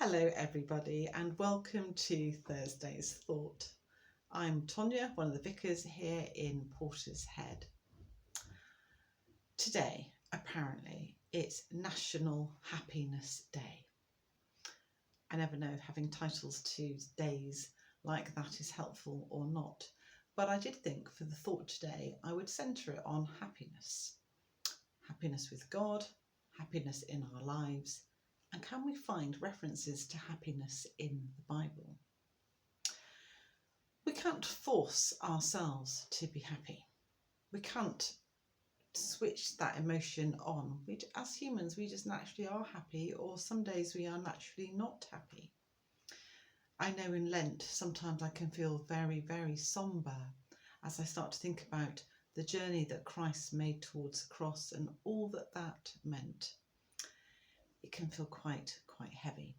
Hello, everybody, and welcome to Thursday's Thought. I'm Tonya, one of the vicars here in Portishead. Today, apparently, it's National Happiness Day. I never know if having titles to days like that is helpful or not, but I did think for the thought today I would centre it on happiness. Happiness with God, happiness in our lives, and can we find references to happiness in the Bible? We can't force ourselves to be happy. We can't switch that emotion on. As humans, we just naturally are happy, or some days we are naturally not happy. I know in Lent, sometimes I can feel very, very sombre as I start to think about the journey that Christ made towards the cross and all that that meant. It can feel quite heavy.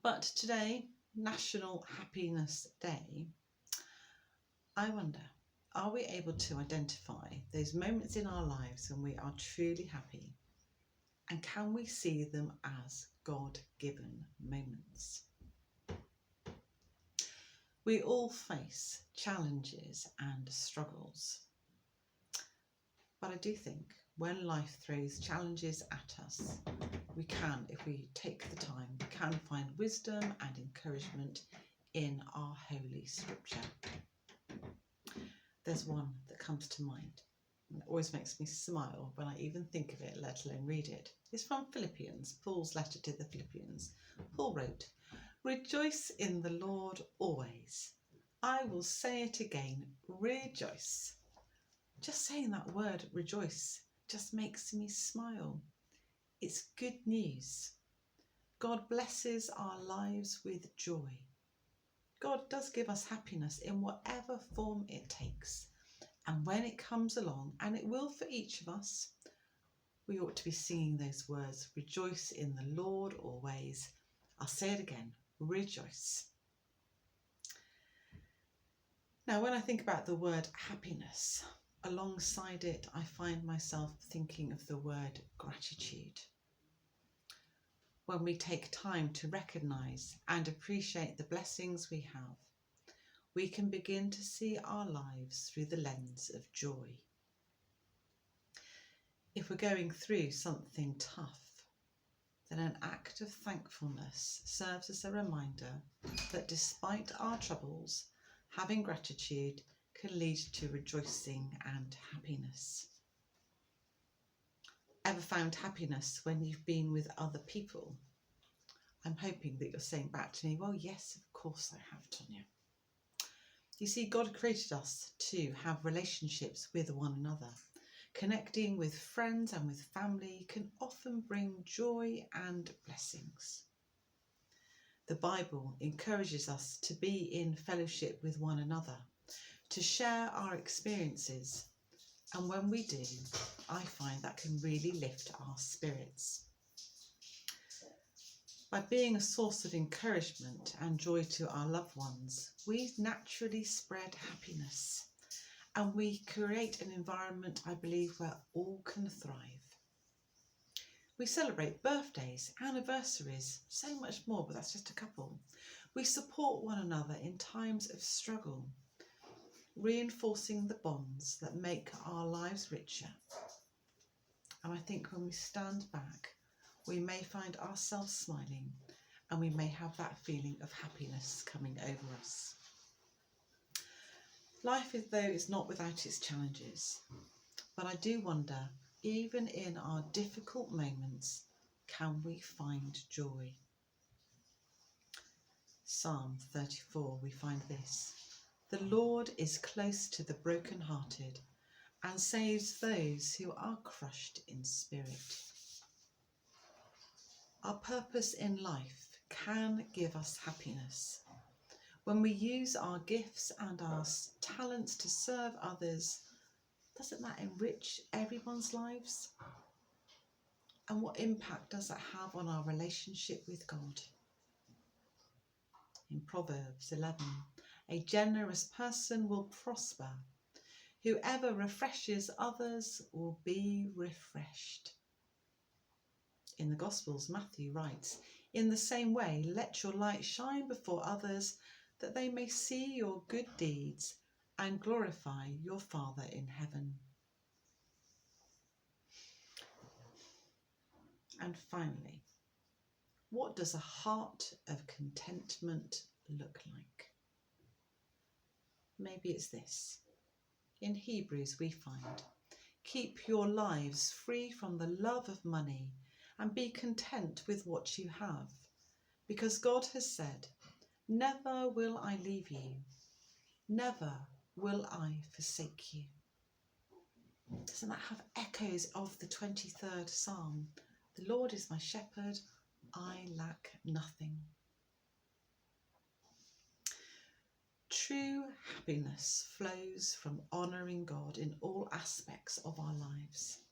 But today, National Happiness Day, I wonder, are we able to identify those moments in our lives when we are truly happy? And can we see them as God-given moments? We all face challenges and struggles. But I do think when life throws challenges at us, we can, if we take the time, we can find wisdom and encouragement in our Holy Scripture. There's one that comes to mind, and it always makes me smile when I even think of it, let alone read it. It's from Philippians, Paul's letter to the Philippians. Paul wrote, "Rejoice in the Lord always. I will say it again, rejoice." Just saying that word, rejoice, just makes me smile. It's good news. God blesses our lives with joy. God does give us happiness in whatever form it takes. And when it comes along, and it will for each of us, we ought to be singing those words, rejoice in the Lord always. I'll say it again, rejoice. Now, when I think about the word happiness, alongside it, I find myself thinking of the word gratitude. When we take time to recognise and appreciate the blessings we have, we can begin to see our lives through the lens of joy. If we're going through something tough, then an act of thankfulness serves as a reminder that despite our troubles, having gratitude can lead to rejoicing and happiness. Ever found happiness when you've been with other people? I'm hoping that you're saying back to me, well, yes, of course I have, Tonya. You see, God created us to have relationships with one another. Connecting with friends and with family can often bring joy and blessings. The Bible encourages us to be in fellowship with one another, to share our experiences. And when we do, I find that can really lift our spirits. By being a source of encouragement and joy to our loved ones, we naturally spread happiness and we create an environment, I believe, where all can thrive. We celebrate birthdays, anniversaries, so much more, but that's just a couple. We support one another in times of struggle, reinforcing the bonds that make our lives richer. And I think when we stand back, we may find ourselves smiling and we may have that feeling of happiness coming over us. Life, though, is not without its challenges, but I do wonder, even in our difficult moments, can we find joy? Psalm 34, we find this: "The Lord is close to the brokenhearted and saves those who are crushed in spirit." Our purpose in life can give us happiness. When we use our gifts and our talents to serve others, doesn't that enrich everyone's lives? And what impact does that have on our relationship with God? In Proverbs 11, "A generous person will prosper. Whoever refreshes others will be refreshed." In the Gospels, Matthew writes, "In the same way, let your light shine before others, that they may see your good deeds and glorify your Father in heaven." And finally, what does a heart of contentment look like? Maybe it's this. In Hebrews we find, "Keep your lives free from the love of money and be content with what you have, because God has said, 'Never will I leave you, never will I forsake you.'" Doesn't that have echoes of the 23rd Psalm? "The Lord is my shepherd, I lack nothing." True happiness flows from honouring God in all aspects of our lives.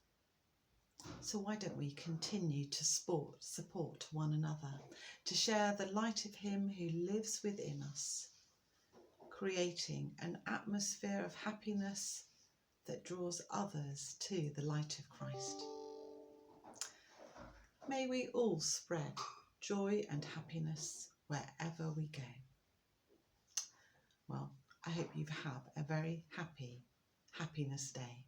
So why don't we continue to support one another, to share the light of Him who lives within us, creating an atmosphere of happiness that draws others to the light of Christ. May we all spread joy and happiness wherever we go. Well, I hope you have a very happiness day.